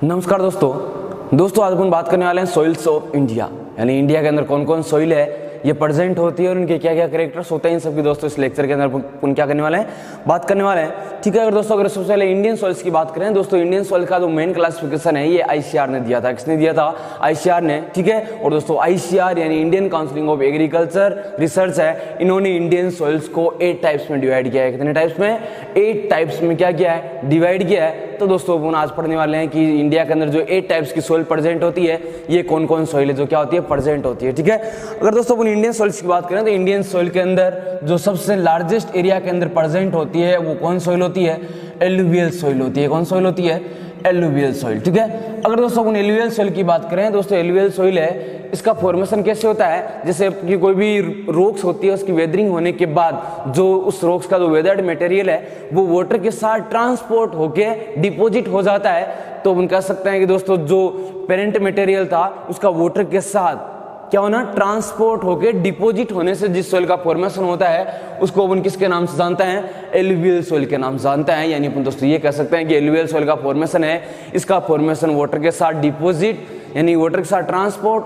नमस्कार दोस्तों आज अपन बात करने वाले हैं सॉइल्स ऑफ इंडिया, यानी इंडिया के अंदर कौन कौन सॉइल है, ये प्रेजेंट होती है और उनके क्या क्या कैरेक्टर्स होते हैं, इन सब की दोस्तों इस लेक्चर के अंदर अपन क्या करने वाले हैं, बात करने वाले हैं। ठीक है, अगर सबसे पहले इंडियन सॉइल्स की बात करें दोस्तों, इंडियन सॉइल का जो मेन क्लासिफिकेशन है ये आईसीआर ने दिया था। किसने दिया था? आईसीआर ने। ठीक है, और दोस्तों आईसीआर यानी Indian council of agriculture research है, इन्होंने इंडियन सॉइल्स को 8 टाइप्स में डिवाइड किया है। कितने टाइप्स में? 8 टाइप्स में क्या किया है? डिवाइड किया है। तो दोस्तों अपन आज पढ़ने वाले हैं कि इंडिया के अंदर जो 8 टाइप्स की सॉइल प्रेजेंट होती है, ये कौन कौन सॉइल है जो क्या होती है? प्रेजेंट होती है। ठीक है, अगर दोस्तों अपन इंडियन सॉइल्स की बात करें तो इंडियन सॉइल के अंदर जो सबसे लार्जेस्ट एरिया के अंदर प्रेजेंट होती है वो कौन सॉइल होती है? एलुवियल सॉइल होती है। कौन सॉइल होती है? Alluvial soil. ठीक है, अगर दोस्तों अपन एलुवियल सॉइल की बात करें दोस्तों, एलुवियल सॉइल है, इसका फॉर्मेशन कैसे होता है? जैसे कि कोई भी रॉक्स होती है, उसकी वेदरिंग होने के बाद जो उस रॉक्स का जो वेदर्ड मटेरियल है वो वाटर के साथ ट्रांसपोर्ट होके डिपॉजिट हो जाता है। तो हम कह सकते हैं कि दोस्तों जो पेरेंट मटेरियल था उसका वाटर के साथ क्या होना? ट्रांसपोर्ट होके डिपॉजिट होने से जिस सॉइल का फॉर्मेशन होता है उसको अपन किसके नाम से जानते हैं? एलुवियल सॉइल के नाम से जानते हैं। यानी अपन दोस्तों ये कह सकते हैं कि एलुवियल सॉइल का फॉर्मेशन है, इसका फॉर्मेशन वाटर के साथ डिपॉजिट यानी वाटर के साथ ट्रांसपोर्ट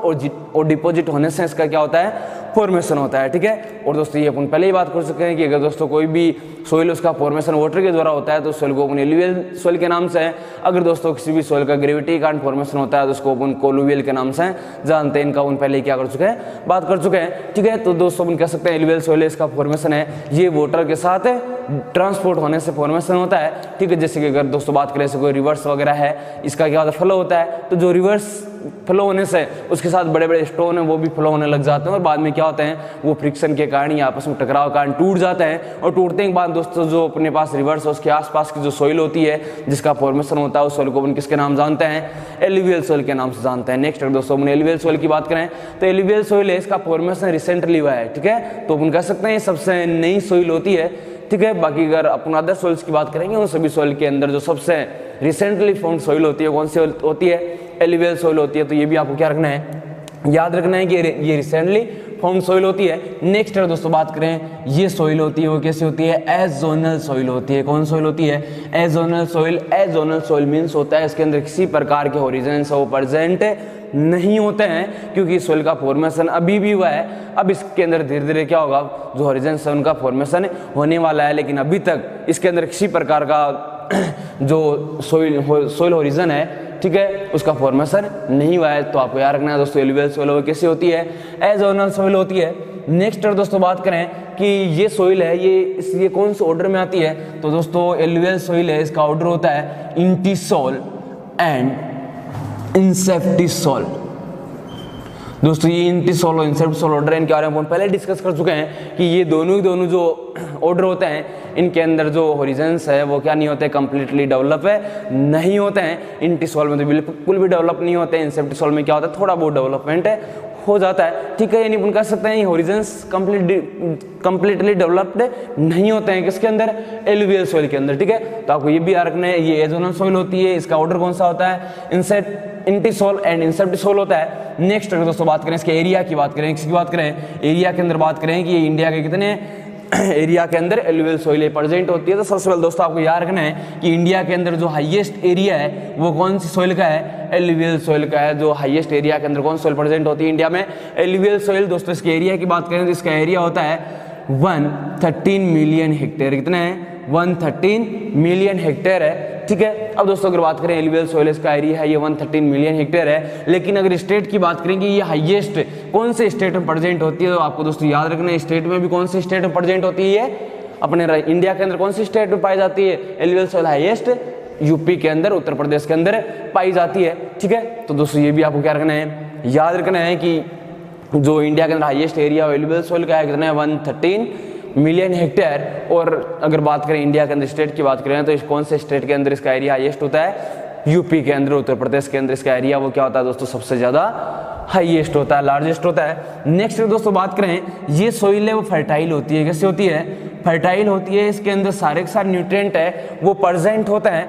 और डिपॉजिट होने से इसका क्या होता है? फॉर्मेशन होता है। ठीक है, और दोस्तों ये अपन पहले ही बात कर सकते हैं कि अगर दोस्तों कोई भी सॉइल उसका फॉर्मेशन वाटर के द्वारा होता है तो सॉइल को अपन एलुवियल सॉइल के नाम से है। अगर दोस्तों किसी भी सॉइल का ग्रेविटी कारण फॉर्मेशन होता है तो उसको अपन कोलुवियल के नाम से जानते हैं। इनका अपन पहले ही क्या कर चुके हैं? बात कर चुके हैं। ठीक है, तो दोस्तों अपन कह सकते हैं एलुवियल सॉइल इसका फॉर्मेशन है ये वाटर के साथ ट्रांसपोर्ट होने से फॉर्मेशन होता है। ठीक है, जैसे कि अगर दोस्तों बात करें कोई रिवर्स वगैरह है, इसका क्या होता है? फ्लो होता है। तो जो रिवर्स फ्लो होने से उसके साथ बड़े बड़े स्टोन है वो भी फ्लो होने लग जाते हैं और बाद में क्या होते हैं? वो फ्रिक्शन के कारण या आपस में टकराव के कारण टूट जाते हैं। और टूटने के बाद दोस्तों जो अपने पास रिवर्स है उसके आसपास की जो सॉइल होती है जिसका फॉर्मेशन होता है उस सॉइल को अपन किसके नाम जानते हैं? एलुवियल सॉइल के नाम से जानते हैं। नेक्स्ट दोस्तों अपन एलुवियल सॉइल की बात करें तो एलुवियल सॉइल है, इसका फॉर्मेशन रिसेंटली हुआ है। ठीक है, तो अपन कह सकते हैं ये सबसे नई सॉइल होती है। ठीक है, बाकी अगर अपन अदर सॉइल्स की बात करेंगे उन सभी सॉइल के अंदर जो सबसे रिसेंटली फाउंड सॉइल होती है कौन सी होती है? एलुवियल सॉइल होती है। तो ये भी आपको क्या रखना है? याद रखना है कि ये रिसेंटली फाउंड सॉइल होती है। नेक्स्ट अगर दोस्तों बात करें ये सॉइल होती है वो कैसी होती है? एजोनल सॉइल होती है। कौन सॉइल होती है? Azonal soil. Azonal soil means होता है इसके अंदर किसी प्रकार के होरिजेंस वो प्रेजेंट नहीं होते हैं क्योंकि सॉइल का फॉर्मेशन अभी भी हुआ है। अब इसके अंदर धीरे धीरे क्या होगा? जो होरिजेंस है उनका फॉर्मेशन होने वाला है, लेकिन अभी तक इसके अंदर किसी प्रकार का जो सॉइल होरिजन है, ठीक है, उसका फॉर्मेशन नहीं हुआ है। तो आपको याद रखना है दोस्तों एलुवियल सॉइल कैसी होती है? एजोनल सॉइल होती है। नेक्स्ट दोस्तों बात करें कि ये सॉइल है ये कौन से ऑर्डर में आती है? तो दोस्तों एलुवियल सॉइल है, इसका ऑर्डर होता है इंटिसॉल एंड इंसेप्टिसॉल। दोस्तों ये इंटिसॉल और इंसेप्टिसॉल ऑर्डर है, इनके बारे में पहले डिस्कस कर चुके हैं कि ये दोनों जो ऑर्डर होते हैं इनके अंदर जो होरिजेंस है वो क्या नहीं होते? कंप्लीटली डेवलप है नहीं होते हैं। इंटिसॉल में तो बिल्कुल भी डेवलप नहीं होते हैं। इंसेप्टिसॉल में क्या होता है? थोड़ा बहुत डेवलपमेंट हो जाता है। ठीक है, यानी अपन कह सकते हैं ये होरिजेंस कंप्लीटली डेवलप्ड नहीं होते हैं किसके अंदर? एलुवियल सॉइल के अंदर। ठीक है, तो आपको ये भी याद रखना है ये एजोनल सॉइल होती है, इसका ऑर्डर कौन सा होता है? इंटिसॉल एंड इंसेप्टिसॉल होता है। नेक्स्ट अगर दोस्तों बात करें इसके एरिया की बात करें, किसकी बात करें? एरिया के अंदर बात करें कि ये इंडिया के कितने एरिया के अंदर एलुवियल सॉइल प्रेजेंट होती है। तो सबसे पहले दोस्तों आपको याद रखना है कि इंडिया के अंदर जो हाईएस्ट एरिया है वो कौन सी सॉइल का है? एलुवियल सॉइल का है। जो हाईएस्ट एरिया के अंदर कौन सॉइल प्रेजेंट होती है इंडिया में? Alluvial soil. दोस्तों इसके एरिया की बात करें तो इसका एरिया होता है 113 मिलियन हेक्टेयर। कितना है? 113 मिलियन हेक्टेयर है। ठीक है, अब दोस्तों अगर बात करें एलुवियल सॉइल का एरिया है ये 113 मिलियन हेक्टेयर है। लेकिन अगर स्टेट की बात करेंगे ये हाईएस्ट कौन से स्टेट में प्रेजेंट होती है? तो आपको दोस्तों याद रखना है स्टेट में भी कौन सी स्टेट में प्रेजेंट होती है? अपने इंडिया के अंदर कौन सी स्टेट में पाई जाती है? एलुवियल सॉइल हाईएस्ट यूपी के अंदर, उत्तर प्रदेश के अंदर पाई जाती है। ठीक है, तो दोस्तों ये भी आपको क्या रखना है? याद रखना है कि जो इंडिया के अंदर हाईएस्ट एरिया एलुवियल सॉइल का है कितना है? 113 मिलियन हेक्टेयर। और अगर बात करें इंडिया के अंदर स्टेट की बात करें तो कौन से स्टेट के अंदर इसका एरिया हाईएस्ट होता है? यूपी के अंदर, उत्तर प्रदेश के अंदर इसका एरिया वो क्या होता है दोस्तों? सबसे ज्यादा हाईएस्ट होता है, लार्जेस्ट होता है। नेक्स्ट दोस्तों बात करें ये सॉइल है वो फर्टाइल होती है। कैसे होती है? फर्टाइल होती है। इसके अंदर सारे के सारे न्यूट्रिएंट है वो प्रेजेंट होता है।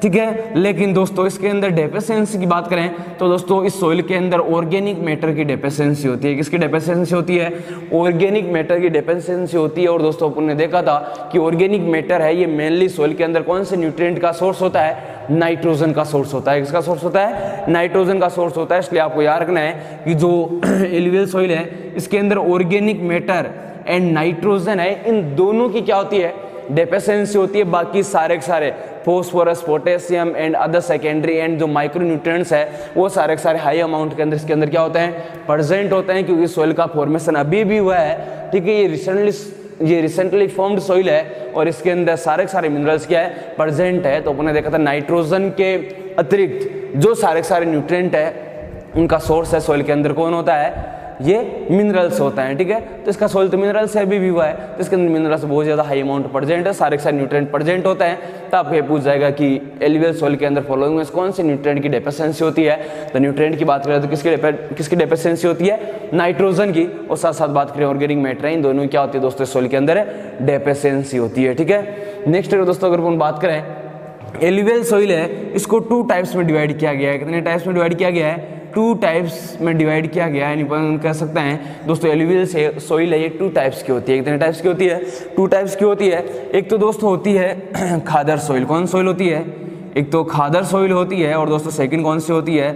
ठीक है। लेकिन दोस्तों इसके अंदर डेफिशिएंसी की बात करें तो दोस्तों इस सोइल के अंदर ऑर्गेनिक मैटर की डेफिशिएंसी होती है। किसकी डेफिशिएंसी होती है? ऑर्गेनिक मैटर की डेफिशिएंसी होती है। और दोस्तों अपन ने देखा था कि ऑर्गेनिक मैटर है ये मेनली सोइल के अंदर कौन से न्यूट्रिएंट का सोर्स होता है? नाइट्रोजन का सोर्स होता है। किसका सोर्स होता है? नाइट्रोजन का सोर्स होता है। इसलिए आपको याद रखना है कि जो एलुवियल सोइल है इसके अंदर ऑर्गेनिक मैटर एंड नाइट्रोजन है, इन दोनों की क्या होती है? डेफिशिएंसी होती है। बाकी सारे के सारे phosphorus, potassium and other secondary and जो माइक्रोन्यूट्रिएंट्स है वो सारे के सारे हाई अमाउंट के अंदर इसके अंदर क्या होते हैं? प्रेजेंट होते हैं, क्योंकि सॉइल का फॉर्मेशन अभी भी हुआ है। ठीक है, ये रिसेंटली फॉर्म्ड सॉइल है और इसके अंदर सारे के सारे मिनरल्स क्या है? प्रेजेंट है। तो अपने देखा था नाइट्रोजन के अतिरिक्त जो सारे के सारे न्यूट्रिएंट है उनका सोर्स है सॉइल के अंदर कौन होता है? ये मिनरल्स होता है। ठीक है, तो इसका सोइल तो मिनरल से अभी भी हुआ है, तो इसके अंदर मिनरल्स बहुत ज्यादा हाई अमाउंट प्रेजेंट है, सारे के सारे न्यूट्रिएंट प्रेजेंट होता है। तो आपको ये पूछ जाएगा कि एलुवियल सोइल के अंदर फॉलोइंग में कौन से न्यूट्रिएंट की डेफिशिएंसी होती है? तो न्यूट्रिएंट की बात करें तो किसकी डेफिशिएंसी होती है? नाइट्रोजन की। और साथ साथ बात करें ऑर्गेनिक मैटर, इन दोनों की क्या होती है दोस्तों? सोइल के अंदर डेफिशिएंसी होती है। ठीक है, नेक्स्ट दोस्तों अगर हम बात करें एलुवियल सोइल है, इसको 2 टाइप्स में डिवाइड किया गया है। कितने टाइप्स में डिवाइड किया गया है? 2 टाइप्स में डिवाइड किया गया है। यानी कह सकते हैं दोस्तों एलुवियल सोइल है ये 2 टाइप्स की होती है। कितने टाइप्स की होती है? 2 टाइप्स की होती है। एक तो दोस्तों होती है खादर सोइल। कौन सोइल होती है? एक तो खादर सोइल होती है और दोस्तों सेकंड कौन सी होती है?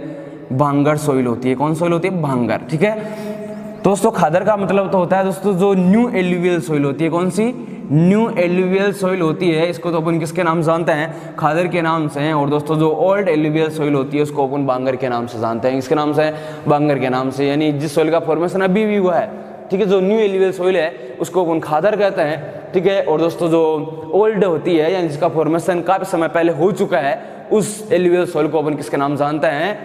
भांगर सोइल होती है। कौन सोइल होती है? भांगर। ठीक है, दोस्तों खादर का मतलब तो होता है दोस्तों जो न्यू एलुवियल सोइल होती है। कौन सी? न्यू एलुवियल सोइल होती है। इसको तो अपन किसके नाम से जानते हैं? खादर के नाम से हैं। और दोस्तों जो ओल्ड एलुवियल सोइल होती है उसको अपन बांगर के नाम से जानते हैं। किसके नाम से? बांगर के नाम से। यानी जिस सोइल का फॉर्मेशन अभी भी हुआ है, ठीक है, जो न्यू एलुवियल सोइल है उसको अपन खादर कहते हैं। ठीक है, और दोस्तों जो ओल्ड होती है यानी जिसका फॉर्मेशन काफी समय पहले हो चुका है उस एलुवियल सोइल को अपन किसके नाम जानते हैं?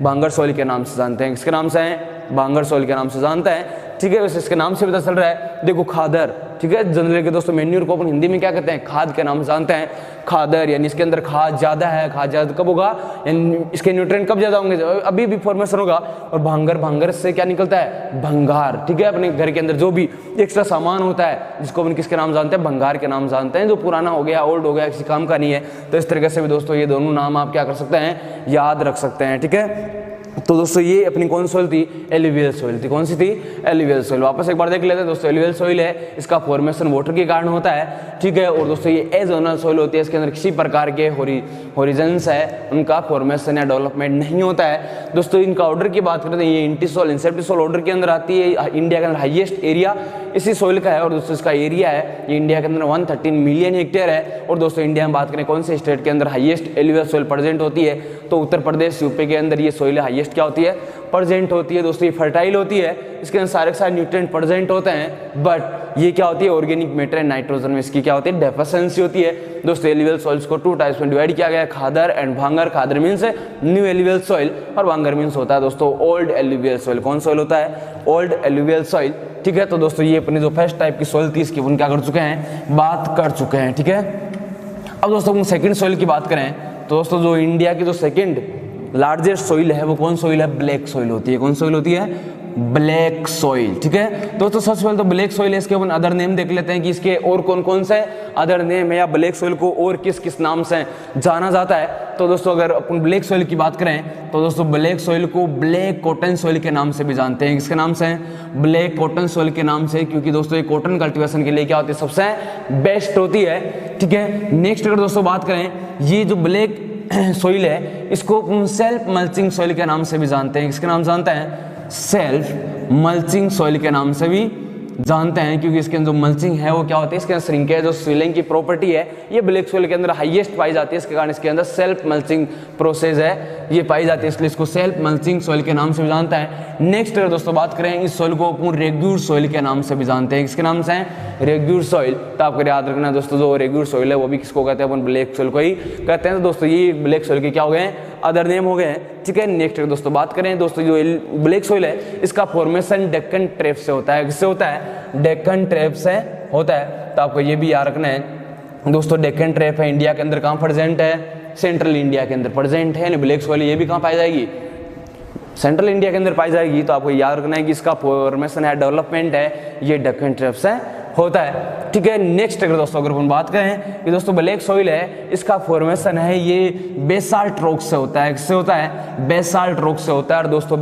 बांगर सोइल के नाम से जानते हैं। किसके नाम से है? बांगर सोइल के नाम से जानते हैं। ठीक है, वैसे इसके नाम से पता चल रहा है। देखो खादर, ठीक है, जनरल के दोस्तों मेन्यूर को अपन हिंदी में क्या कहते हैं? खाद के नाम से जानते हैं। खादर यानी इसके अंदर खाद ज्यादा है। खाद ज्यादा कब होगा? यानी इसके न्यूट्रिएंट कब ज्यादा होंगे? अभी भी फॉर्मेशन होगा। और भांगर, भांगर से क्या निकलता है? भंगार। ठीक है, अपने घर के अंदर जो भी एक्स्ट्रा सामान होता है जिसको अपन किसके नाम जानते हैं? भंगार के नाम जानते हैं, जो पुराना हो गया, ओल्ड हो गया, किसी काम का नहीं है। तो इस तरीके से भी दोस्तों ये दोनों नाम आप क्या कर सकते हैं? याद रख सकते हैं। ठीक है, तो दोस्तों ये अपनी कौन सोइल थी? एलुवियल सोइल थी। कौन सी थी? Alluvial soil. वापस एक बार देख लेते हैं दोस्तों। एलुवियल सोइल है, इसका फॉर्मेशन वाटर के कारण होता है। ठीक है, और दोस्तों ये एजोनल सोइल होती है, इसके अंदर किसी प्रकार के होरिजन्स है उनका फॉर्मेशन या डेवलपमेंट नहीं होता है। दोस्तों इनका ऑर्डर की बात करें तो ये इंटिसोल, इंसेप्टिसोल ऑर्डर के अंदर आती है। इंडिया के अंदर हाईएस्ट एरिया इसी सोइल का है। और दोस्तों इसका एरिया है ये इंडिया के अंदर 113 मिलियन हेक्टेयर है। और दोस्तों इंडिया में बात करें कौन से स्टेट के अंदर हाईएस्ट एलुवियल सोइल प्रेजेंट होती है? तो उत्तर प्रदेश, यूपी के अंदर ये सोइल हाईएस्ट क्या होती है? प्रेजेंट होती है। दोस्तों ये फर्टाइल होती है, इसके अंदर सारे के सारे न्यूट्रिएंट प्रेजेंट होते हैं, बट ये क्या होती है? ऑर्गेनिक मैटर एंड नाइट्रोजन में इसकी क्या होती है? डेफिशिएंसी होती है। दोस्तों एलुवियल सॉइल्स को 2 टाइप्स में डिवाइड किया गया है, खादर एंड भांगर। खादर मीन्स न्यू एलुवियल सॉइल और भांगर मीन्स होता है दोस्तों ओल्ड एलुवियल सॉइल। कौन सॉइल होता है? Old alluvial soil. ठीक है, तो दोस्तों ये अपनी जो फर्स्ट टाइप की सॉइल थी इसकी अपन क्या कर चुके हैं? बात कर चुके हैं। ठीक है, अब दोस्तों हम सेकंड सॉइल की बात करें तो दोस्तों जो इंडिया की जो सेकंड लार्जेस्ट सॉइल है वो कौन सॉइल है? ब्लैक सॉइल होती है। कौन सॉइल होती है? Black soil. ठीक है दोस्तों, सबसे पहले तो ब्लैक सॉइल है, इसके अपन अदर नेम देख लेते हैं कि इसके और कौन कौन से अदर नेम है या ब्लैक सॉइल को और किस किस नाम से जाना जाता है। तो दोस्तों अगर अपन ब्लैक सॉइल की बात करें तो दोस्तों ब्लैक सॉइल को ब्लैक कॉटन सॉइल के नाम से भी जानते हैं। किसके नाम से? ब्लैक कॉटन सॉइल के नाम से, क्योंकि दोस्तों ये कॉटन कल्टीवेशन के लिए क्या होती है? सबसे बेस्ट होती है। ठीक है, नेक्स्ट अगर दोस्तों बात करें ये जो ब्लैक सॉइल है इसको सेल्फ मल्चिंग सॉइल के नाम से भी जानते हैं। किसके नाम जानते हैं? सेल्फ मल्चिंग सॉइल के नाम से भी जानते हैं, क्योंकि इसके अंदर जो मल्चिंग है वो क्या होती है? इसके अंदर श्रिंकेज जो सीलिंग की प्रॉपर्टी है ये ब्लैक सॉइल के अंदर हाईएस्ट पाई जाती है। इसके कारण इसके अंदर सेल्फ मल्चिंग प्रोसेस है ये पाई जाती है, इसलिए इसको सेल्फ मल्चिंग सॉइल के नाम से भी जानता है। नेक्स्ट अगर दोस्तों बात करें इस सॉइल को अपन रेग्यूर सॉइल के नाम से भी जानते हैं। किसके नाम से? रेग्यूर सॉइल। तो आपको याद रखना दोस्तों जो रेग्यूर सॉइल है वो भी किसको कहते हैं? अपन ब्लैक सॉइल को ही कहते हैं। तो दोस्तों ये ब्लैक सॉइल के क्या हो गए? अदर नेम हो गए हैं। ठीक है, नेक्स्ट दोस्तों बात करें दोस्तों जो ब्लैक सॉइल है इसका फॉर्मेशन डेक्कन ट्रैप से होता है। किससे होता है? डेक्कन ट्रैप से होता है। तो आपको ये भी याद रखना है दोस्तों डेक्कन ट्रैप है इंडिया के अंदर कहाँ प्रेजेंट है? सेंट्रल इंडिया के अंदर प्रेजेंट है। ब्लैक सॉइल ये भी कहाँ पाई जाएगी? सेंट्रल इंडिया के अंदर पाई जाएगी। तो आपको याद रखना है कि इसका फॉर्मेशन है डेवलपमेंट है ये डेक्कन ट्रैप से होता है। ठीक है, नेक्स्ट अगर दोस्तों अगर अपन बात करें कि दोस्तों ब्लैक सॉइल है, इसका फॉर्मेशन है ये बेसाल्ट रॉक से होता है। किससे होता है? बेसाल्ट रॉक से होता है। और दोस्तों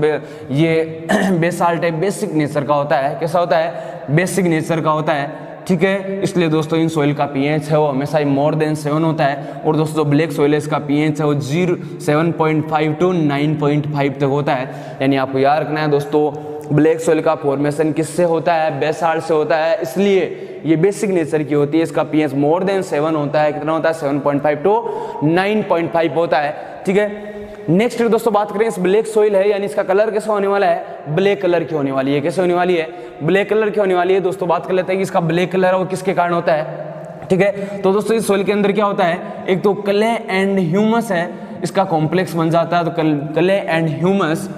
ये बेसाल्ट है, बेसिक नेचर का होता है। कैसा होता है? बेसिक नेचर का होता है। ठीक है, इसलिए दोस्तों इन सॉइल का पीएच है वो हमेशा ही मोर देन 7 होता है। और दोस्तों जो ब्लैक सॉइल है इसका पीएच है वो 7.5 टू 9.5 तक होता है। यानी आपको याद रखना है दोस्तों, ब्लैक सॉइल का फॉर्मेशन किससे होता है? बेसाल्ट से होता है, इसलिए ये बेसिक नेचर की होती है। इसका पीएच मोर देन 7 होता है। कितना होता है? 7.5 टू 9.5 होता है। ठीक है, नेक्स्ट दोस्तों बात करें, इस ब्लैक सॉइल है यानी इसका कलर कैसा होने वाला है? ब्लैक कलर की होने वाली है। कैसे होने वाली है? ब्लैक कलर की होने वाली है। दोस्तों बात कर लेते हैं कि इसका ब्लैक कलर है वो किसके कारण होता है। ठीक है, तो दोस्तों इस सॉइल के अंदर क्या होता है? एक तो क्ले एंड ह्यूमस है, इसका कॉम्प्लेक्स बन जाता है। तो क्ले एंड ह्यूमस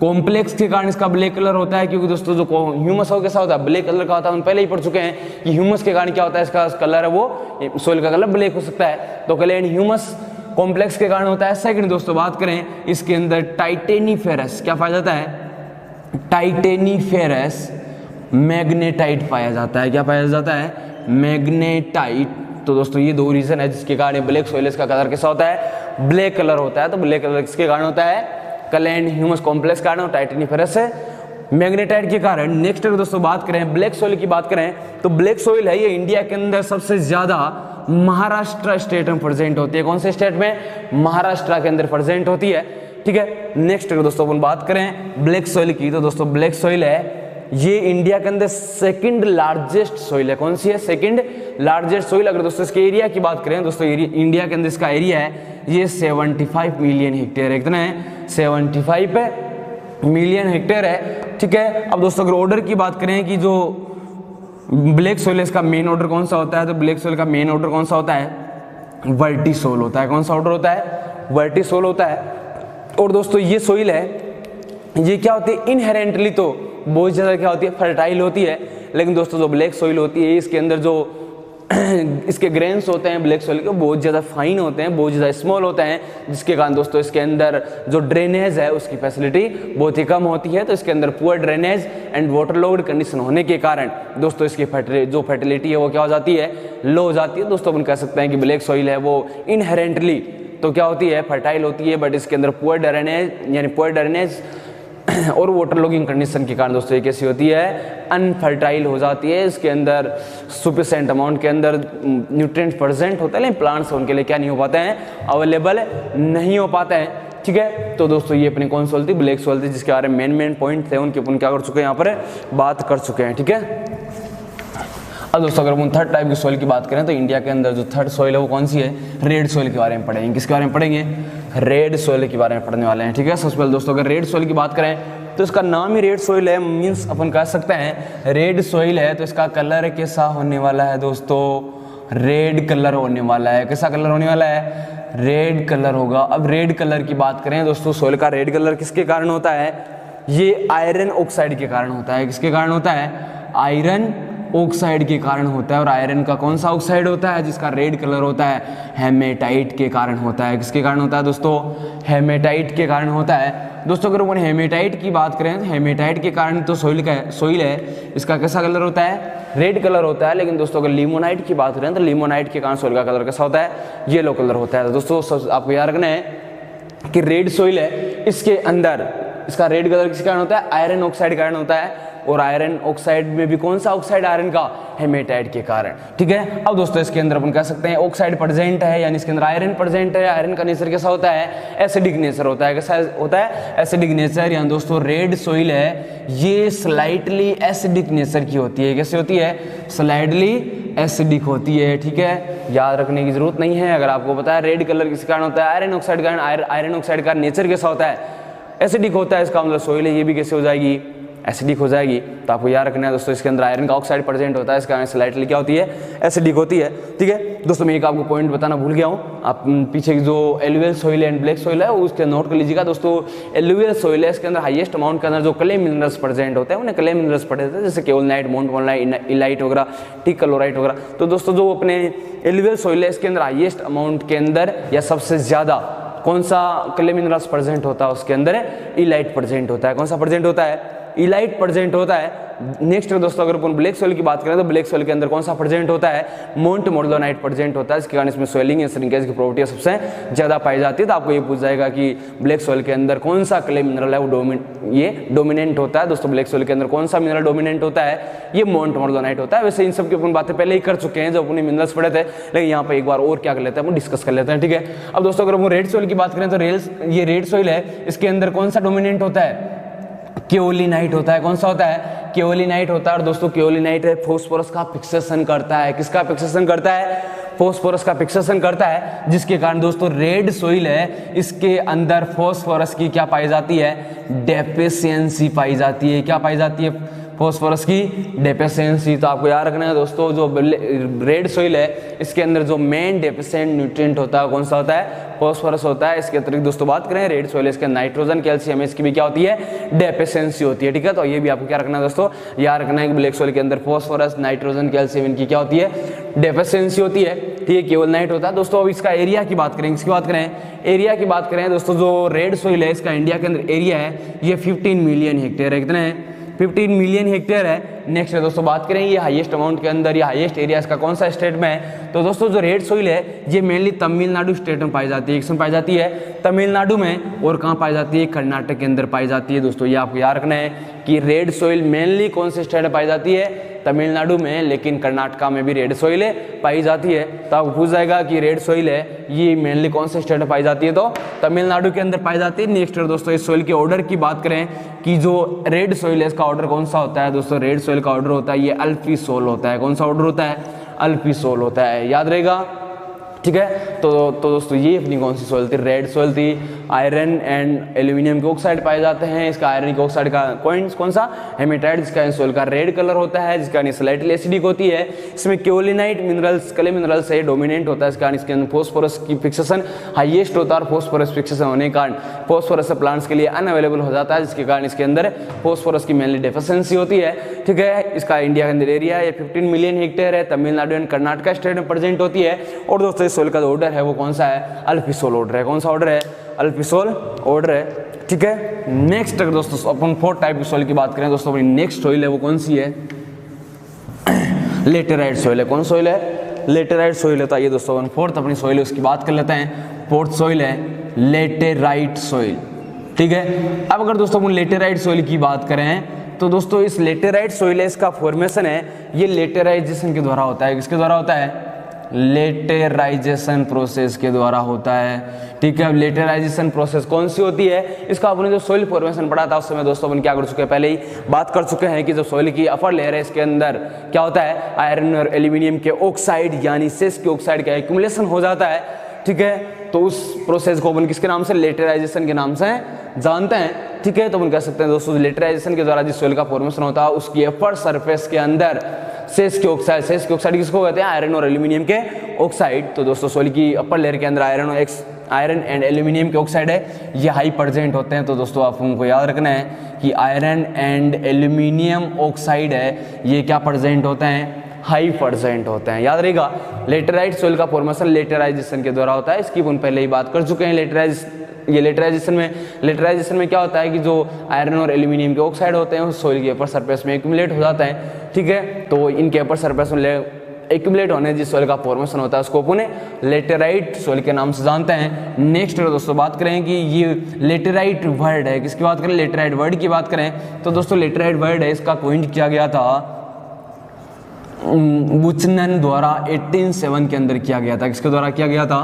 कॉम्प्लेक्स के कारण इसका ब्लैक कलर होता है। क्योंकि दोस्तों जो ह्यूमस हो कैसा होता है? ब्लैक कलर का होता है। हम पहले ही पढ़ चुके हैं कि ह्यूमस के कारण क्या होता है, इसका कलर है वो सॉइल का कलर ब्लैक हो सकता है। तो क्ले एंड ह्यूमस कॉम्प्लेक्स के कारण होता है। सेकंड दोस्तों बात करें, इसके अंदर टाइटेनीफेरस क्या पाया जाता है? टाइटेनीफेरस मैग्नेटाइट पाया जाता है। क्या पाया जाता है? मैग्नेटाइट। तो दोस्तों ये दो रीजन है जिसके कारण ब्लैक सॉइल का कलर कैसा होता है? ब्लैक कलर होता है। तो ब्लैक कलर किसके कारण होता है? क्ले एंड ह्यूमस कॉम्प्लेक्स कारण और टाइटेनीफेरस है मैग्नेटाइट के कारण। नेक्स्ट अगर दोस्तों बात करें ब्लैक सॉइल की बात करें, तो ब्लैक सॉइल है ये इंडिया के अंदर सबसे ज्यादा महाराष्ट्र स्टेट में प्रेजेंट होती है। कौन से स्टेट में? महाराष्ट्र के अंदर प्रेजेंट होती है। ठीक है, नेक्स्ट अगर दोस्तों अपन बात करें ब्लैक सॉइल की, तो दोस्तों ब्लैक सॉइल है ये इंडिया के अंदर सेकंड लार्जेस्ट सॉइल है। कौन सी है? Second largest soil. अगर दोस्तों इसके एरिया की बात करें दोस्तों, इंडिया के अंदर इसका एरिया है ये 75 मिलियन हेक्टेयर है। कितना है? 75 मिलियन हेक्टेयर है। ठीक है, अब दोस्तों अगर ऑर्डर की बात करें कि जो ब्लैक सॉइल इसका मेन ऑर्डर कौन सा होता है, तो ब्लैक सॉइल का मेन ऑर्डर कौन सा होता है? वर्टिसोल होता है। कौन सा ऑर्डर होता है? वर्टिसोल होता है। और दोस्तों ये सॉइल है ये क्या होती है? इनहेरेंटली तो बहुत ज़्यादा क्या होती है? फर्टाइल होती है। लेकिन दोस्तों जो ब्लैक सॉइल होती है इसके अंदर जो इसके ग्रेन्स होते हैं ब्लैक सॉइल के बहुत ज़्यादा फाइन होते हैं, बहुत ज़्यादा स्मॉल होते हैं, जिसके कारण दोस्तों इसके अंदर जो ड्रेनेज है उसकी फैसिलिटी बहुत ही कम होती है। तो इसके अंदर poor drainage and water load condition होने के कारण दोस्तों इसकी जो फर्टिलिटी है वो क्या हो जाती है? लो हो जाती है। दोस्तों अपन कह सकते हैं कि ब्लैक सॉइल है वो इनहेरेंटली तो क्या होती है? फर्टाइल होती है, बट इसके अंदर पुअर ड्रेनेज यानी पुअर ड्रेनेज और वाटर लॉगिंग कंडीशन के कारण दोस्तों ये कैसी होती है? अनफर्टाइल हो जाती है। इसके अंदर सफिशिएंट अमाउंट के अंदर न्यूट्रिएंट्स प्रेजेंट होते हैं लेकिन प्लांट्स उनके लिए क्या नहीं हो पाते हैं? अवेलेबल नहीं हो पाते हैं। ठीक है, तो दोस्तों ये अपनी कौन सॉइल थी? ब्लैक सॉइल थी, जिसके बारे में मेन पॉइंट थे उनके अपन क्या कर चुके हैं? यहाँ पर बात कर चुके हैं। ठीक है, अब दोस्तों अगर हम थर्ड टाइप की सॉइल की बात करें तो इंडिया के अंदर जो थर्ड सॉइल है वो कौन सी है? रेड सॉइल के बारे में पढ़ेंगे। किसके बारे में पढ़ेंगे? रेड सॉइल के बारे में पढ़ने वाले हैं। ठीक है, सबसे पहले दोस्तों अगर रेड सॉइल की बात करें तो इसका नाम ही रेड सॉइल है, मीन्स अपन कह सकते हैं रेड सॉइल है। तो इसका कलर कैसा होने वाला है दोस्तों? रेड कलर होने वाला है। कैसा कलर होने वाला है? रेड कलर होगा। अब रेड कलर की बात करें दोस्तों, सॉइल का रेड कलर किसके कारण होता है? ये आयरन ऑक्साइड के कारण होता है। किसके कारण होता है? आयरन ऑक्साइड के कारण होता है। और आयरन का कौन सा ऑक्साइड होता है जिसका रेड कलर होता है? हेमेटाइट के कारण होता है। किसके कारण होता है दोस्तों? हेमेटाइट के कारण होता है। दोस्तों अगर अपन हेमेटाइट की बात करें तो हेमेटाइट के कारण तो सॉइल है इसका कैसा कलर होता है? रेड कलर होता है। लेकिन दोस्तों अगर लिमोनाइट की बात करें तो लिमोनाइट के कारण सॉइल का कलर कैसा होता है? येलो कलर होता है। तो दोस्तों आपको याद रखना है कि रेड सॉइल है इसके अंदर इसका रेड कलर किस कारण होता है? आयरन ऑक्साइड कारण होता है। और आयरन ऑक्साइड में भी कौन सा ऑक्साइड? आयरन का, हेमेटाइट के कारण। ठीक है, अब दोस्तों इसके अंदर अपन कह सकते हैं ऑक्साइड प्रेजेंट है यानी इसके अंदर आयरन प्रेजेंट है। आयरन का नेचर कैसा होता है? एसिडिक नेचर होता है। कैसा होता है? Acidic nature. यानी दोस्तों रेड सॉइल है ये स्लाइटली एसिडिक नेचर की होती है। कैसे होती है? स्लाइटली एसिडिक होती है। ठीक है, याद रखने की जरूरत नहीं है। अगर आपको पता है रेड कलर किस कारण होता है? आयरन ऑक्साइड कारण। आयरन ऑक्साइड का नेचर कैसा होता है? एसिडिक होता है। इसका मतलब सॉइल है ये भी कैसे हो जाएगी? एसिडिक हो जाएगी। तो आपको याद रखना है दोस्तों इसके अंदर आयरन का ऑक्साइड प्रेजेंट होता है, इसका कारण स्लाइटली क्या होती है? एसिडिक होती है। ठीक है दोस्तों, मैं एक आपको पॉइंट बताना भूल गया हूँ। आप पीछे की जो alluvial soil and black soil है उसके नोट कर लीजिएगा दोस्तों। एलुवियल सॉइल है इसके अंदर हाईएस्ट अमाउंट के अंदर जो क्ले मिनरल्स प्रेजेंट होते हैं उन्हें क्ले मिनरल्स पढ़े जाते हैं, जैसे केओलनाइट, मोन्टमोनाइट, इलाइट वगैरह, टी क्लोराइट वगैरह। तो दोस्तों जो अपने एलुवियल सॉइल है इसके अंदर हाईएस्ट अमाउंट के अंदर या सबसे ज्यादा कौन सा क्ले मिनरल्स प्रेजेंट होता है? उसके अंदर इलाइट प्रेजेंट होता है। कौन सा प्रेजेंट होता है? इलाइट प्रेजेंट होता है। नेक्स्ट दोस्तों अगर अपन ब्लैक सॉइल की बात करें तो ब्लैक सॉइल के अंदर कौन सा प्रेजेंट होता है, मोंट मोडलोनाइट प्रेजेंट होता है। इसके कारण इसमें स्वेलिंग या श्रिंकेज की प्रॉपर्टी सबसे ज्यादा पाई जाती है। तो आपको ये पूछ जाएगा कि ब्लैक सॉइल के अंदर कौन सा क्ले मिनरल है वो डोमिनेंट होता है। दोस्तों ब्लैक सॉइल के अंदर कौन सा मिनरल डोमिनेंट होता है, ये मोंट मोडलोनाइट होता है। वैसे इन सब की अपन बातें पहले ही कर चुके हैं जब अपने मिनरल्स पढ़े थे, लेकिन यहाँ पे एक बार और क्या कर लेते हैं, अपन डिस्कस कर लेते हैं, ठीक है। अब दोस्तों अगर हम रेड सॉइल की बात करें तो ये रेड सॉइल है, इसके अंदर कौन सा डोमिनेंट होता है, केओलिनाइट होता है। कौन सा होता है, केओलिनाइट होता है। और दोस्तों केओलिनाइट है फॉस्फोरस का फिक्सेशन करता है। किसका फिक्सेशन करता है, फॉस्फोरस का फिक्सेशन करता है, जिसके कारण दोस्तों रेड सॉइल है, इसके अंदर फॉस्फोरस की क्या पाई जाती है, डेफिशिएंसी पाई जाती है। क्या पाई जाती है, फॉस्फोरस की डेफिशिएंसी। तो आपको याद रखना है दोस्तों, जो रेड सॉइल है इसके अंदर जो मेन डेफिशिएंट न्यूट्रिएंट होता है कौन सा होता है, फॉस्फोरस होता है। इसके अतिरिक्त दोस्तों बात करें रेड सॉइल इसके नाइट्रोजन कैल्शियम इसकी भी क्या होती है, डेफिशिएंसी होती है, ठीक है। तो ये भी आपको क्या रखना है दोस्तों, याद रखना है कि ब्लैक सॉइल के अंदर फॉस्फोरस नाइट्रोजन कैल्शियम इनकी क्या होती है, डेफिशिएंसी होती है, ठीक है। केओलिनाइट होता है। दोस्तों अब इसका एरिया की बात करें, इसकी बात करें, एरिया की बात करें दोस्तों, जो रेड सॉइल है इसका इंडिया के अंदर एरिया है ये 15 मिलियन हेक्टेयर है। कितना है, 15 मिलियन हेक्टेयर है। नेक्स्ट है दोस्तों बात करें ये हाईएस्ट अमाउंट के अंदर या हाईएस्ट एरिया इसका कौन सा स्टेट में है, तो दोस्तों जो रेड सॉइल है ये मेनली तमिलनाडु स्टेट में पाई जाती है। किसमें पाई जाती है, तमिलनाडु में। और कहाँ पाई जाती है, कर्नाटक के अंदर पाई जाती है। दोस्तों ये आपको याद रखना है कि रेड सॉइल मेनली कौन से स्टेट में पाई जाती है, तमिलनाडु में, लेकिन कर्नाटका में भी रेड सॉइल पाई जाती है। तो आपको पूछ जाएगा कि रेड सॉइल है ये मेनली कौन से स्टेट में पाई जाती है, तो तमिलनाडु के अंदर पाई जाती है। नेक्स्ट दोस्तों इस सॉइल के ऑर्डर की बात करें कि जो रेड सॉइल है इसका ऑर्डर कौन सा होता है, दोस्तों रेड सॉइल का ऑर्डर होता है ये अल्फीसोल होता है। कौन सा ऑर्डर होता है, अल्फीसोल होता है, याद रहेगा, ठीक है। तो दोस्तों ये अपनी कौन सी सॉइल थी, रेड सॉइल थी। आयरन एंड एल्यूमिनियम के ऑक्साइड पाए जाते हैं। इसका आयरन के ऑक्साइड का कौन सा, हेमेटाइट, जिसका सॉइल का रेड कलर होता है, जिसका स्लाइटली एसिडिक होती है। इसमें केओलिनाइट मिनरल्स, क्ले मिनरल्स है, डोमिनेंट होता है। इसका इसके अंदर फॉस्फोरस की फिक्सेशन हाईएस्ट होता है और फॉस्फोरस फिक्सेशन होने के कारण फॉस्फोरस प्लांट्स के लिए अनअवेलेबल हो जाता है, जिसके कारण इसके अंदर फॉस्फोरस की मेनली डेफिशिएंसी होती है, ठीक है। इसका इंडिया के अंदर एरिया है 15 मिलियन हेक्टेयर है, तमिलनाडु एंड कर्नाटका स्टेट में प्रेजेंट होती है। और दोस्तों इस सॉइल का ऑर्डर है वो कौन सा है, अल्फीसोल ऑर्डर है। कौन सा ऑर्डर है, अल्फीसोल ऑर्डर है, ठीक है। नेक्स्ट अगर दोस्तों अपन 4 टाइप की सॉइल की बात करें दोस्तों, अपनी नेक्स्ट सॉइल है वो कौन सी है, लेटेराइट सॉइल है। कौन सॉइल है, लेटेराइट सॉइल है। तो ये दोस्तों 4th अपनी सॉइल है उसकी बात कर लेते हैं। 4th सॉइल है लेटेराइट सॉइल, ठीक है। अब अगर दोस्तों अपन लेटेराइट सॉइल की बात करें तो दोस्तों इस लेटेराइट सॉइल है इसका फॉर्मेशन है ये लेटेराइजेशन के द्वारा होता है। किसके द्वारा होता है, लेटेराइजेशन प्रोसेस के द्वारा होता है, ठीक है। अब लेटेराइजेशन प्रोसेस कौन सी होती है, इसका अपने जो सॉइल फॉर्मेशन पढ़ा था उस समय दोस्तों अपन क्या कर चुके हैं, पहले ही बात कर चुके हैं कि जो सॉइल की अपर लेयर है इसके अंदर क्या होता है, आयरन और एल्यूमिनियम के ऑक्साइड यानी सेस के ऑक्साइड का एक्यूमुलेशन हो जाता है, ठीक है। तो उस प्रोसेस को अपन किसके नाम से, लेटेराइजेशन के नाम से जानते हैं, ठीक है। तो अपन कह सकते हैं दोस्तों लेटेराइजेशन के द्वारा जिस सॉइल का फॉर्मेशन होता है उसकी अपर सरफेस के अंदर सेस के ऑक्साइड किसको कहते हैं, आयरन और एल्यूमिनियम के ऑक्साइड। तो दोस्तों सॉइल की अपर लेयर के अंदर आयरन एंड एल्यूमिनियम के ऑक्साइड है ये हाई प्रेजेंट होते हैं। तो दोस्तों आप उनको याद रखना है कि आयरन एंड एल्यूमिनियम ऑक्साइड है ये क्या प्रेजेंट होते हैं, हाई प्रेजेंट होते हैं, याद रहेगा। लेटेराइट सॉइल का फॉर्मेशन लेटेराइजेशन के द्वारा होता है, इसकी अपन पहले ही बात कर चुके हैं। लेटेराइजेशन में क्या होता है कि जो आयरन और एल्यूमिनियम के ऑक्साइड होते हैं उस सॉइल के अपर सरफेस में एक्यूमुलेट हो जाता है, ठीक है। तो इनके अपर सरफेस में एक्यूमुलेट होने जिस सॉइल का फॉर्मेशन होता है उसको अपन लेटेराइट सॉइल के नाम से जानते हैं। नेक्स्ट दोस्तों बात करें कि ये लेटेराइट वर्ड है, किसकी बात करें, लेटेराइट वर्ड की बात करें तो दोस्तों लेटेराइट वर्ड है इसका कॉइंड किया गया था बुचनन द्वारा 1807 के अंदर किया गया था। किसके द्वारा किया गया था,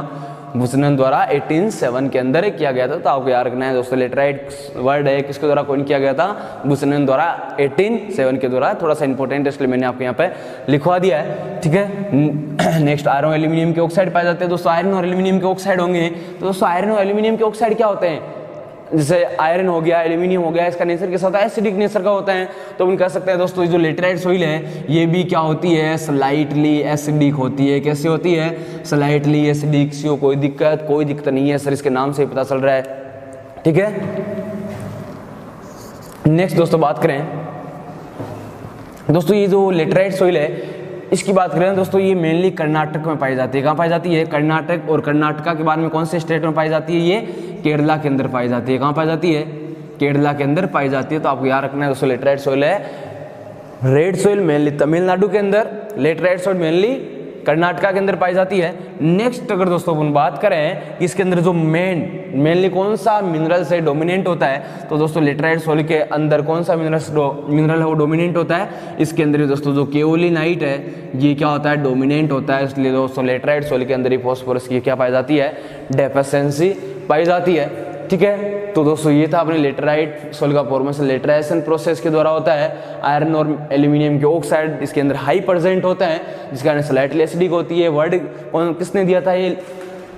बुचनन द्वारा 1807 के अंदर किया गया था। तो आपको याद रखना है दोस्तों लेटेराइट वर्ड है किसके द्वारा कॉइन किया गया था, बुचनन द्वारा 1807 के द्वारा। थोड़ा सा इंपॉर्टेंट है इसलिए मैंने आपको यहाँ पे लिखवा दिया है, ठीक है। नेक्स्ट आयरन और एल्यूमिनियम के ऑक्साइड पाए जाते हैं दोस्तों। आयरन और एल्यूमिनियम के ऑक्साइड होंगे तो दोस्तों आयरन और एल्यूमिनियम के ऑक्साइड क्या होते हैं, जैसे आयरन हो गया, एल्यूमिनियम हो गया, इसका नेचर कैसा होता है, एसिडिक नेचर का होता है। तो हम कह सकते हैं दोस्तों जो लेटेराइट सॉइल है ये भी क्या होती है, स्लाइटली एसिडिक होती है। कैसी होती है, स्लाइटली एसिडिक। कोई दिक्कत नहीं है सर, इसके नाम से ही पता चल रहा है, ठीक है। नेक्स्ट दोस्तों बात करें दोस्तों ये जो लेटेराइट सॉइल है इसकी बात करें दोस्तों ये मेनली कर्नाटक में पाई जाती है। कहाँ पाई जाती है, कर्नाटक। और कर्नाटका के बाद में कौन से स्टेट में पाई जाती है, ये केरला के अंदर पाई जाती है। कहाँ पाई जाती है, केरला के अंदर पाई जाती है। तो आपको याद रखना है दोस्तों, लेटराइट सॉइल है रेड सॉइल मेनली तमिलनाडु के अंदर, लेटराइट सॉइल मेनली कर्नाटका के अंदर पाई जाती है। नेक्स्ट अगर दोस्तों अपन बात करें इसके अंदर जो मेनली कौन सा मिनरल से डोमिनेंट होता है, तो दोस्तों लेटराइट सॉइल के अंदर कौन सा मिनरल है वो डोमिनेंट होता है। इसके अंदर दोस्तों जो केओलिनाइट है ये क्या होता है, डोमिनेंट होता है। इसलिए दोस्तों लेटराइट सॉइल के अंदर ही फॉस्फोरस की क्या पाई जाती है, डेफिशिएंसी पाई जाती है। ठीक है, तो दोस्तों ये था अपने लेटराइट सॉइल का फॉर्मेशन लेटराइजेशन प्रोसेस के द्वारा होता है। आयरन और एल्यूमिनियम के ऑक्साइड इसके अंदर हाई प्रेजेंट होता है, जिसके कारण स्लाइटली एसिडिक होती है। वर्ड किसने दिया था ये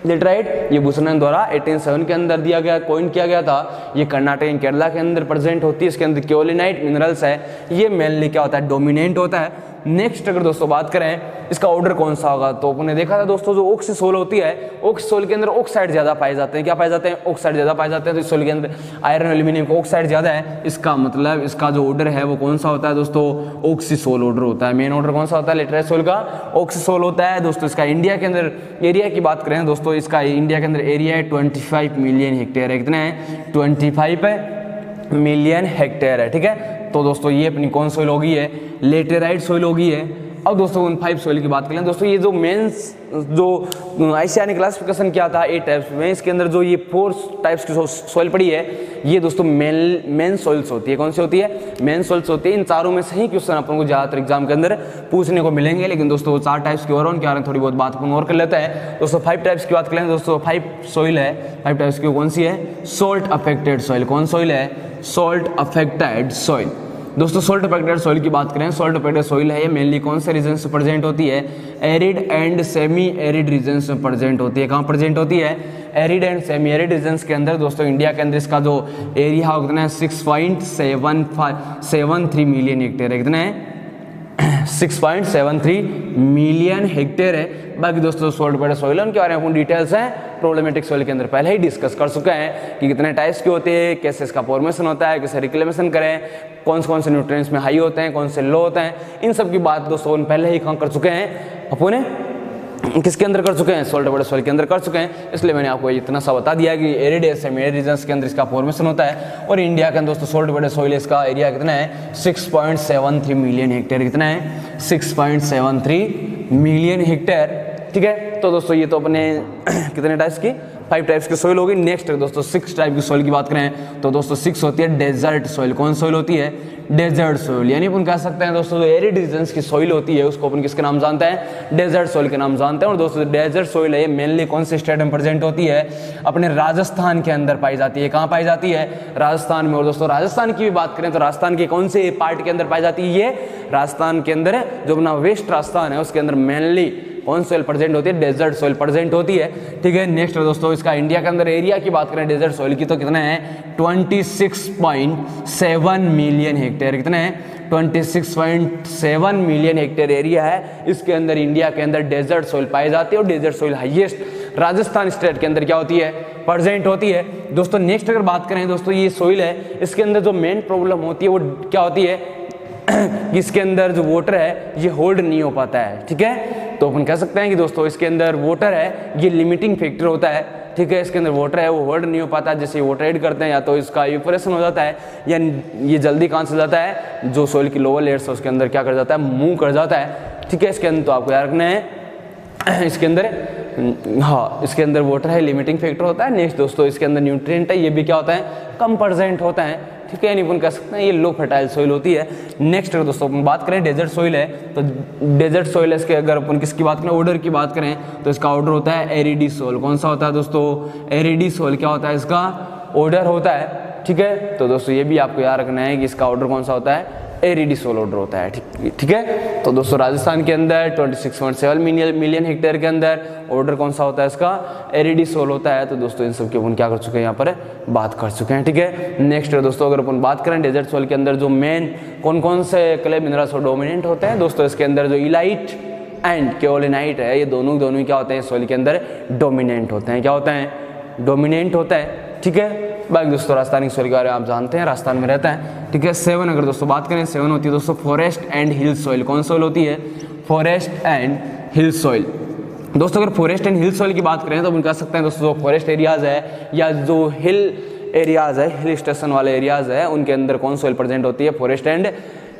लेटराइट, ये बुसनन द्वारा 1807 के अंदर दिया गया, कॉइन किया गया था। ये कर्नाटक एंड केरला के अंदर प्रेजेंट होती है। इसके अंदर केओलिनाइट मिनरल्स है, ये मेनली क्या होता है, डोमिनेंट होता है। नेक्स्ट अगर दोस्तों बात करें इसका ऑर्डर कौन सा होगा, तो आपने देखा था दोस्तों जो ऑक्सी सोल होती है, ऑक्सी सोल के अंदर ऑक्साइड ज्यादा पाए जाते हैं। क्या पाए जाते हैं, ऑक्साइड ज्यादा पाए जाते हैं। तो इस सोल के अंदर आयरन एल्यूमिनियम का ऑक्साइड ज्यादा है, इसका मतलब इसका जो ऑर्डर है वो कौन सा होता है दोस्तों, ऑक्सी सोल ऑर्डर होता है। मेन ऑर्डर कौन सा होता है, लेटराइट सोल का ऑक्सी सोल होता है। दोस्तों इसका इंडिया के अंदर एरिया की बात करें दोस्तों, इसका इंडिया के अंदर एरिया है 25 मिलियन हेक्टेयर है। कितना है, 25 मिलियन हेक्टेयर है। ठीक है, तो दोस्तों ये अपनी कौन सोइल होगी है, लेटेराइट सोइल होगी है। अब दोस्तों उन 5 सोइल की बात करें दोस्तों, ये जो मेंस जो आईसीआर क्लासिफिकेशन क्या था 8 टाइप्स में, इसके अंदर जो ये 4 टाइप्स की सोइल पड़ी है, ये दोस्तों मेन सोइल्स होती है। कौन सी होती है, मेन सोइल्स होती है। इन चारों में से ही क्वेश्चन अपन को ज्यादातर एग्जाम के अंदर पूछने को मिलेंगे। लेकिन दोस्तों वो 4 टाइप्स की और उनके बारे में थोड़ी बहुत बात अपन और कर लेता है। दोस्तों 5 टाइप्स की बात करें दोस्तों, 5 सोइल है, 5 टाइप्स की कौन सी है, सोल्ट अफेक्टेड सोइल। कौन सोइल है, सोल्ट अफेक्टेड सोइल। दोस्तों सोल्ट अफेक्टेड सॉइल की बात करें, सोल्ट अफेक्टेड सॉइल है ये मेनली कौन से रीजन में प्रेजेंट होती है, arid and semi arid region में प्रेजेंट होती है। कहाँ प्रेजेंट होती है, arid and semi arid regions के अंदर। दोस्तों इंडिया के अंदर इसका जो एरिया है कितना है, 6.73 मिलियन हेक्टेयर है। कितना है, 6.73 मिलियन हेक्टेयर है। बाकी दोस्तों सोल्ट अफेक्टेड सॉइल उनके बारे में अपन डिटेल्स हैं प्रॉब्लमेटिक सॉइल के अंदर पहले ही डिस्कस कर चुके हैं कि कितने टाइप्स के होते हैं, कैसे इसका फॉर्मेशन होता है, कैसे रिक्लेमेशन करें, कौन से न्यूट्रिएंट्स में हाई होते हैं, कौन से लो होते हैं। इन सब की बात दोस्तों पहले ही कहाँ कर चुके हैं, अपने किसके अंदर कर चुके हैं, सोल्ट अफेक्टेड सॉइल के अंदर कर चुके हैं। इसलिए मैंने आपको इतना सा बता दिया कि एरिड सेमी एरिड रीजन्स के अंदर इसका फॉर्मेशन होता है। और इंडिया के अंदर दोस्तों सोल्ट अफेक्टेड सॉइल इसका एरिया कितना है, 6.73 मिलियन हेक्टेयर। कितना है, 6.73 मिलियन हेक्टेयर। ठीक है, तो दोस्तों ये तो अपने कितने टाइप्स की, 5 टाइप्स की सोइल होगी। नेक्स्ट दोस्तों 6 टाइप की सोइल की बात करें तो दोस्तों 6 होती है डेजर्ट सोइल। कौन सोइल होती है, डेजर्ट सोइल। यानी अपन कह सकते हैं दोस्तों जो एरिड रीजन्स की सोइल होती है उसको अपन किसके नाम जानते हैं, डेजर्ट सोइल के नाम जानते हैं। और दोस्तों डेजर्ट सोइल है ये मेनली कौन से स्टेट में प्रेजेंट होती है, अपने राजस्थान के अंदर पाई जाती है। कहाँ पाई जाती है, राजस्थान में। और दोस्तों राजस्थान की भी बात करें तो राजस्थान के कौन से पार्ट के अंदर पाई जाती है, ये राजस्थान के अंदर जो अपना वेस्ट राजस्थान है उसके अंदर मेनली कौन सोइल प्रेजेंट होती है, डेजर्ट सोइल प्रेजेंट होती है। ठीक है, नेक्स्ट दोस्तों इसका इंडिया के अंदर एरिया की बात करें डेजर्ट सोइल की तो कितना है, 26.7 मिलियन हेक्टेयर। कितना है, 26.7 मिलियन हेक्टेयर एरिया है। इसके अंदर इंडिया के अंदर डेजर्ट सोइल पाई जाती है। और desert soil highest Rajasthan state के अंदर क्या होती है, प्रेजेंट होती है। दोस्तों नेक्स्ट अगर बात करें दोस्तों ये सोइल है, इसके अंदर जो मेन प्रॉब्लम होती है वो क्या होती है कि इसके अंदर जो वाटर है ये होल्ड नहीं हो पाता है। ठीक है, तो अपन कह सकते हैं कि दोस्तों इसके अंदर वाटर है ये लिमिटिंग फैक्टर होता है। ठीक है, इसके अंदर वाटर है वो होल्ड नहीं हो पाता। जैसे वाटर ऐड करते हैं या तो इसका इवेपोरेशन हो जाता है या ये जल्दी कहाँ से जाता है, जो सोइल की लोअर लेयर्स है उसके अंदर क्या कर जाता है, मूव कर जाता है। ठीक है, इसके अंदर तो आपको याद रखना है इसके अंदर हाँ इसके अंदर वाटर है लिमिटिंग फैक्टर होता है। नेक्स्ट दोस्तों इसके अंदर न्यूट्रिएंट है ये भी क्या होता है, कम प्रेजेंट होता है। ठीक है, अपन कह सकते हैं ये लो फर्टाइल सोइल होती है। नेक्स्ट अगर दोस्तों अपन बात करें डेजर्ट सोइल है तो डेजर्ट सोइल इसके अगर अपन किसकी बात करें, ऑर्डर की बात करें तो इसका ऑर्डर होता है एरिडी सोइल। कौन सा होता है दोस्तों, एरिडी सोइल। क्या होता है, इसका ऑर्डर होता है। ठीक है, तो दोस्तों ये भी आपको याद रखना है कि इसका ऑर्डर कौन सा होता है, एरिडी सोइल ऑर्डर होता है। ठीक है, तो दोस्तों राजस्थान के अंदर 26.7 मिलियन हेक्टेयर के अंदर ऑर्डर कौन सा होता है, इसका एरिडी सोइल होता है। तो दोस्तों इन सब की अपन क्या कर चुके हैं, यहाँ पर बात कर चुके हैं। ठीक है, नेक्स्ट दोस्तों अगर अपन बात करें डेजर्ट सोइल के अंदर जो मेन कौन कौन से क्ले मिनरल्स डोमिनेंट होते हैं दोस्तों, इसके अंदर जो इलाइट एंड केओलिनाइट है ये दोनों क्या होते हैं सोइल के अंदर डोमिनेंट होते हैं। क्या होते हैं, डोमिनेंट होता है। ठीक है, बाकी दोस्तों राजस्थानी सोइल के बारे में आप जानते हैं, राजस्थान में रहता है। ठीक है, 7 अगर दोस्तों बात करें 7 होती है दोस्तों फॉरेस्ट एंड हिल सोइल। कौन सोइल होती है, फॉरेस्ट एंड हिल सोइल। दोस्तों अगर फॉरेस्ट एंड हिल सोइल की बात करें तो हम कह सकते हैं दोस्तों जो फॉरेस्ट एरियाज है या जो हिल एरियाज है, हिल स्टेशन वाले एरियाज है, उनके अंदर कौन सॉइल प्रेजेंट होती है, forest and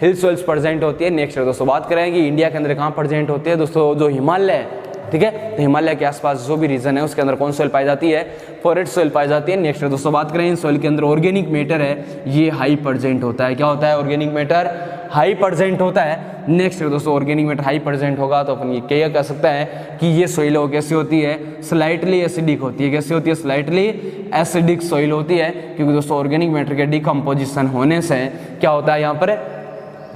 hill soils present होती है। नेक्स्ट दोस्तों बात करें कि इंडिया के अंदर कहाँ प्रेजेंट होती है, दोस्तों जो हिमालय है, ठीक है, तो हिमालय के आसपास जो भी रीजन है उसके अंदर कौन सॉइल पाई जाती है, फॉरेस्ट सॉइल पाई जाती है। नेक्स्ट दोस्तों बात करें इन सॉइल के अंदर ऑर्गेनिक मैटर है, ये हाई प्रेजेंट होता है। क्या होता है, ऑर्गेनिक मैटर हाई प्रेजेंट होता है। नेक्स्ट दोस्तों ऑर्गेनिक मैटर हाई प्रेजेंट होगा तो अपन ये क्या कह सकते हैं कि ये सॉइल वो कैसी होती है, स्लाइटली एसिडिक होती है। कैसी होती है, स्लाइटली एसिडिक सॉइल होती है, क्योंकि दोस्तों ऑर्गेनिक मैटर के डिकम्पोजिशन होने से क्या होता है, यहाँ पर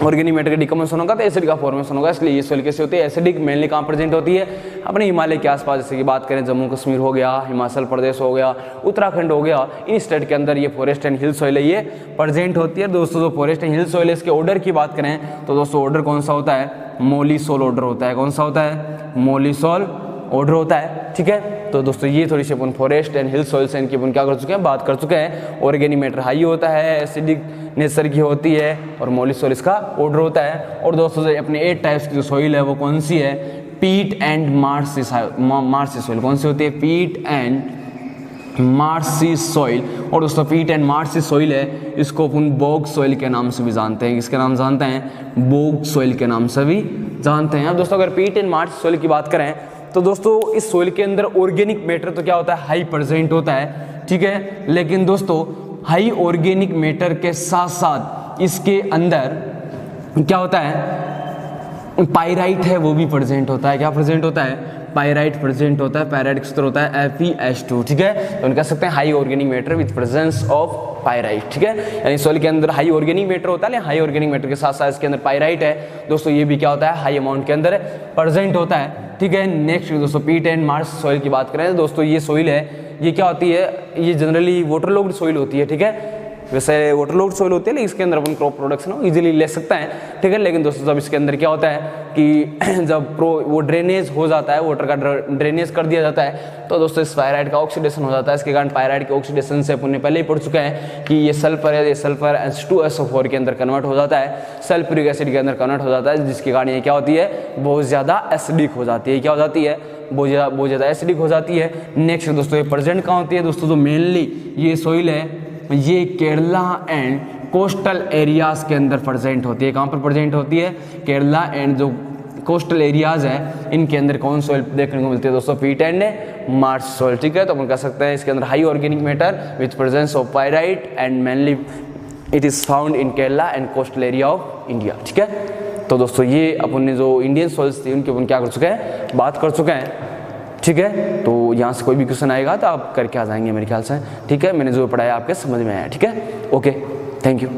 ऑर्गेनिक मैटर का डिकम्पोजिशन होगा तो एसिड का फॉर्मेशन होगा, इसलिए ये सॉइल कैसी होती है, एसिडिक। मेनली कहाँ प्रेजेंट होती है, अपने हिमालय के आसपास, जैसे कि बात करें जम्मू कश्मीर हो गया, हिमाचल प्रदेश हो गया, उत्तराखंड हो गया, इन स्टेट के अंदर ये फॉरेस्ट एंड हिल सॉइल है, ये प्रेजेंट होती है। दोस्तों जो फॉरेस्ट एंड हिल सॉइल है, इसके ऑर्डर की बात करें तो दोस्तों ऑर्डर कौन सा होता है, मोलिसोल ऑर्डर होता है। कौन सा होता है, मोलिसोल ऑर्डर होता है, ठीक है। तो दोस्तों ये थोड़ी सी अपन फॉरेस्ट एंड हिल सॉइल्स इनकी अपन क्या कर चुके हैं, बात कर चुके हैं। ऑर्गेनिक मैटर हाई होता है, एसिडिक नेचर की होती है, और मोलिसोल इसका ऑर्डर होता है। और दोस्तों अपने 8 टाइप्स की जो सॉइल है वो कौन सी है, पीट एंड मार्सी सॉइल। कौन सी होती है, पीट एंड मार्सी सॉइल। और दोस्तों पीट एंड मार्सी सॉइल है, इसको अपन बोग सॉइल के नाम से भी जानते हैं। किसके नाम जानते हैं, बोग सॉइल के नाम से भी जानते हैं। अब दोस्तों अगर पीट एंड मार्सी सॉइल की बात करें तो दोस्तों इस सॉइल के अंदर ऑर्गेनिक मैटर तो क्या होता है, हाई प्रेजेंट होता है, ठीक है। लेकिन दोस्तों हाई ऑर्गेनिक मैटर के साथ साथ इसके अंदर क्या होता है, पाइराइट है वो भी प्रेजेंट होता है। क्या प्रेजेंट होता है, पाइराइट प्रेजेंट होता है। पाइराइट किस तरह होता है, FeS2, ठीक है। तो कह सकते हैं high organic matter with presence of pyrite, ठीक है। यानी सॉइल के अंदर हाई ऑर्गेनिक मैटर होता है, हाई ऑर्गेनिक मैटर के साथ साथ इसके अंदर पाइराइट है दोस्तों, ये भी क्या होता है, हाई अमाउंट के अंदर प्रेजेंट होता है, ठीक है। नेक्स्ट दोस्तों पीट एंड मार्स सॉइल की बात करें दोस्तों, ये सॉइल है, ये क्या होती है, ये जनरली वाटर लॉग्ड सॉइल होती है, ठीक है। वैसे वाटर लॉग्ड सॉइल होती है, लेकिन इसके अंदर अपन क्रॉप प्रोडक्शन इजीली ले सकते हैं, ठीक है। लेकिन दोस्तों जब इसके अंदर क्या होता है कि जब वो ड्रेनेज हो जाता है, वाटर का ड्रेनेज कर दिया जाता है, तो दोस्तों इस पाइराइट का ऑक्सीडेशन हो जाता है। इसके कारण पाइराइट के ऑक्सीडेशन से अपन ने पहले ही पढ़ चुके हैं कि ये सल्फर है, ये सल्फर H2SO4 के अंदर कन्वर्ट हो जाता है, सल्फ्यूरिक एसिड के अंदर कन्वर्ट हो जाता है, जिसके कारण ये क्या होती है, बहुत ज़्यादा एसिडिक हो जाती है। क्या हो जाती है, बहुत ज़्यादा एसिडिक हो जाती है। नेक्स्ट दोस्तों ये प्रेजेंट कहाँ होती है, दोस्तों जो मेनली ये सॉइल है ये केरला एंड कोस्टल एरियाज के अंदर प्रेजेंट होती है। कहाँ पर प्रेजेंट होती है, केरला एंड जो कोस्टल एरियाज है इनके अंदर कौन सॉइल देखने को मिलती है दोस्तों, पीट एंड मार्स सॉइल, ठीक है। तो अपन कह सकते हैं इसके अंदर high organic matter with presence of pyrite and mainly it is found in Kerala and coastal area of India, ठीक है। तो दोस्तों ये अपन ने जो इंडियन सॉइल्स थी उनके अपन क्या कर चुके हैं, बात कर चुके हैं, ठीक है। तो यहाँ से कोई भी क्वेश्चन आएगा तो आप करके आ जाएंगे मेरे ख्याल से, ठीक है। मैंने जो पढ़ाया आपके समझ में आया, ठीक है। Okay, thank you.